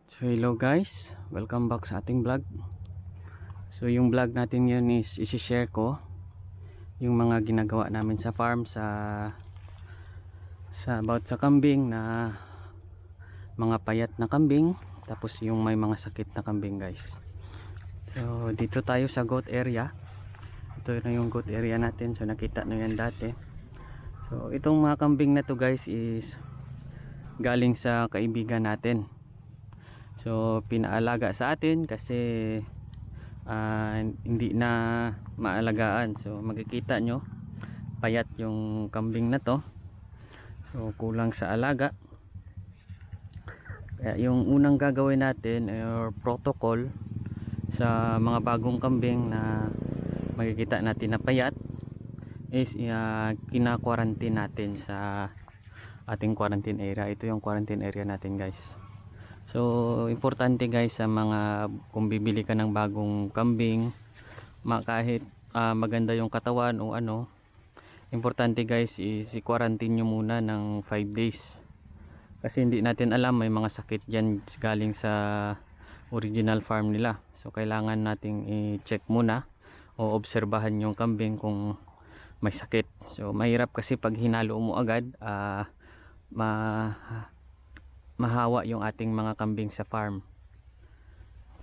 So hello guys, welcome back sa ating vlog. So yung vlog natin yun is isi-share ko yung mga ginagawa namin sa farm sa about sa kambing na mga payat na kambing, tapos yung may mga sakit na kambing guys. So dito tayo sa goat area. Ito na yung goat area natin, so nakita na yan dati. So itong mga kambing na to guys is galing sa kaibigan natin. So pinaalaga sa atin kasi hindi na maalagaan. So makikita nyo payat yung kambing na to, so kulang sa alaga. Kaya yung unang gagawin natin or protocol sa mga bagong kambing na makikita natin na payat is kina-quarantine natin sa ating quarantine area. Ito yung quarantine area natin guys. So importante guys sa mga kung bibili ka ng bagong kambing, kahit maganda yung katawan o ano, importante guys is i-quarantine nyo muna ng 5 days. Kasi hindi natin alam, may mga sakit dyan galing sa original farm nila. So kailangan nating i-check muna o obserbahan yung kambing kung may sakit. So mahirap kasi pag hinalo mo agad, mahawa yung ating mga kambing sa farm.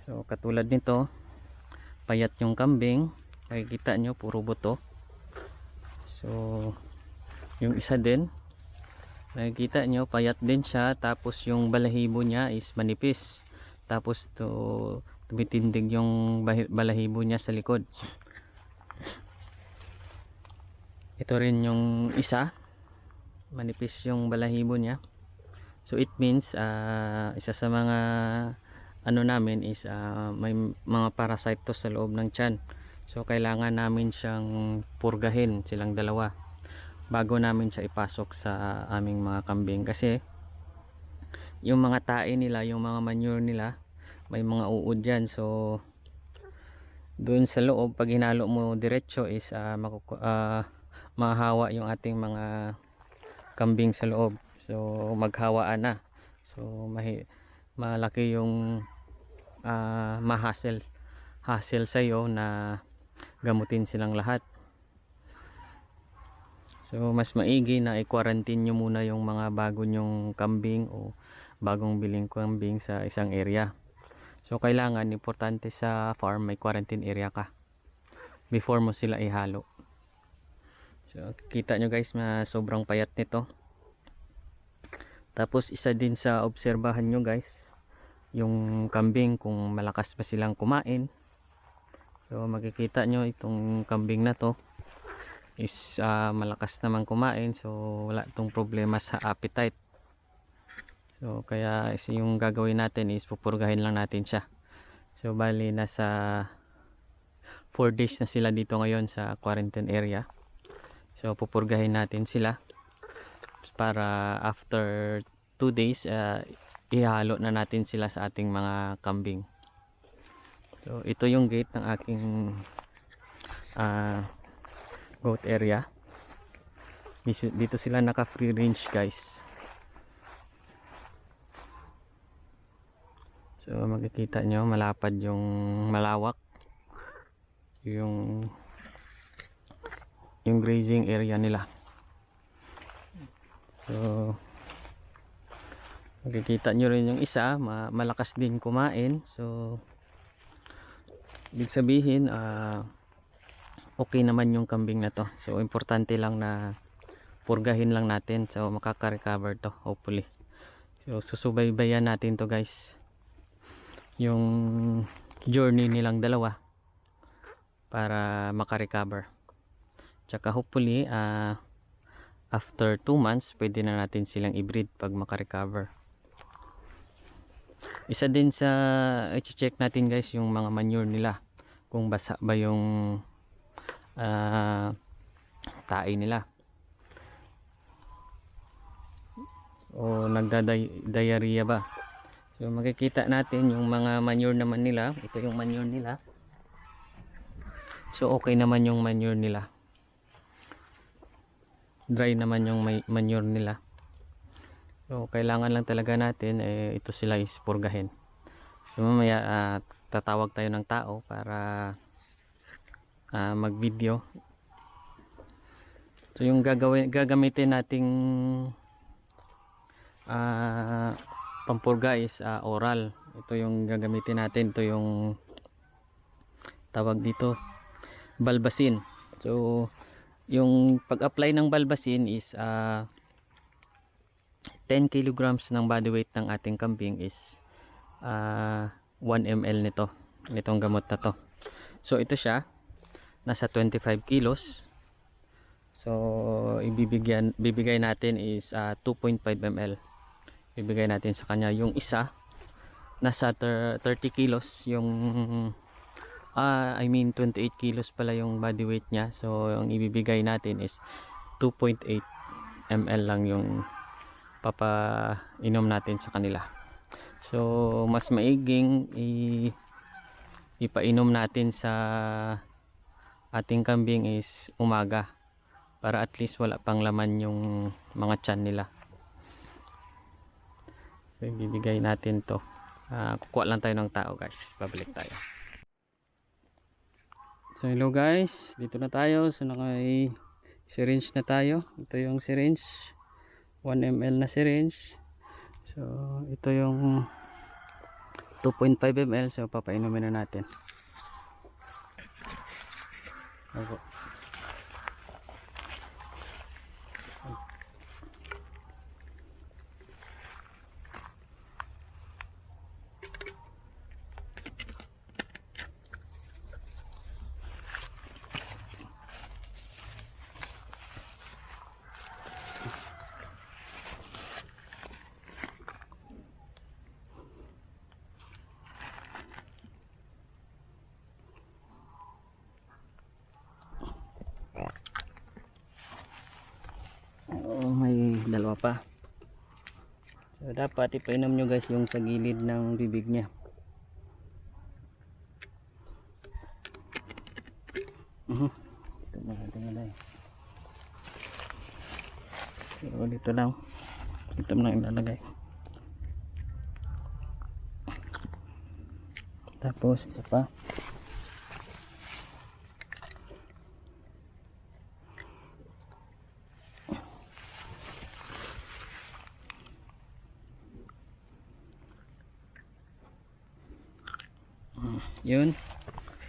So katulad nito, payat yung kambing, makikita nyo puro buto. So yung isa din, makikita nyo payat din siya, tapos yung balahibo niya is manipis, tapos tumitindig yung balahibo niya sa likod. Ito rin yung isa, manipis yung balahibo niya. So it means isa sa mga ano namin is may mga parasite to sa loob ng tiyan. So kailangan namin siyang purgahin, silang dalawa, bago namin siya ipasok sa aming mga kambing. Kasi yung mga tae nila, yung mga manure nila, may mga uod yan. So doon sa loob, pag hinalo mo diretso is mahawa yung ating mga kambing sa loob. So maghawaan na. So malaki yung hassle sa'yo na gamutin silang lahat. So mas maigi na i-quarantine nyo muna yung mga bago nyong kambing o bagong biling kambing sa isang area. So kailangan, importante sa farm, may quarantine area ka before mo sila ihalo. So kita nyo guys, sobrang payat nito. Tapos isa din sa obserbahan nyo guys, yung kambing kung malakas pa silang kumain. So makikita nyo itong kambing na to is malakas naman kumain, so wala itong problema sa appetite. So kaya yung gagawin natin is pupurgahin lang natin siya. So bali nasa 4 days na sila dito ngayon sa quarantine area. So pupurgahin natin sila para after 2 days ihalo na natin sila sa ating mga kambing. So ito yung gate ng aking goat area. Dito sila naka free range guys. So makikita nyo malapad yung malawak yung grazing area nila. So makikita nyo rin yung isa, malakas din kumain. So ibig sabihin okay naman yung kambing na to. So importante lang na purgahin lang natin, so makaka-recover to hopefully. So susubaybayan natin to guys, yung journey nilang dalawa para maka-recover. Tsaka hopefully after 2 months pwede na natin silang i-breed pag maka-recover. Isa din sa i-check natin guys yung mga manure nila, kung basa ba yung tae nila o nagda-diarrhea ba. So makikita natin yung mga manure naman nila. Ito yung manure nila. So okay naman yung manure nila, dry naman yung manure nila. So kailangan lang talaga natin ito sila is purgahin. So mamaya tatawag tayo ng tao para mag video. So yung gagamitin nating pampurga is oral. Ito yung gagamitin natin, ito yung tawag dito, balbasin. So yung pag-apply ng balbasin is 10 kilograms ng body weight ng ating kambing is 1 ml nitong gamot na to. So ito siya, nasa 25 kilos. So bibigay natin is 2.5 ml. Bibigay natin sa kanya. Yung isa nasa 30 kilos yung 28 kilos pala yung body weight niya. So yung ibibigay natin is 2.8 ml lang yung papainom natin sa kanila. So mas maiging ipainom natin sa ating kambing is umaga, para at least wala pang laman yung mga tiyan nila. So ibibigay natin to. Kukuha lang tayo ng tao guys, pabalik tayo. So hello guys, dito na tayo. So nakay syringe na tayo. Ito yung syringe, 1 ml na syringe. So ito yung 2.5 ml. So papainumin na natin. Opo. May dalawa pa. So dapat ipainom nyo guys yung sa gilid ng bibig niya. Ito na natin. So dito lang. Ito na ilalagay. Tapos isa pa. Yun.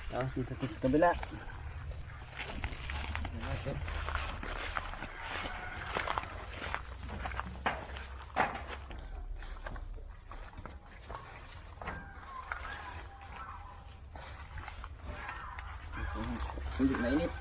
Tapos dito sa kabila. Hindi mainit.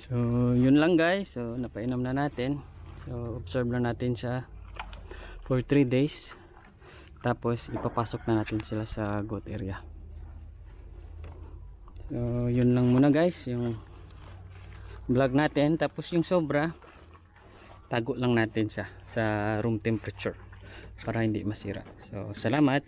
So yun lang guys. So napainom na natin. So observe lang natin siya for 3 days. Tapos ipapasok na natin sila sa goat area. So yun lang muna guys yung vlog natin. Tapos yung sobra, tago lang natin siya sa room temperature para hindi masira. So salamat.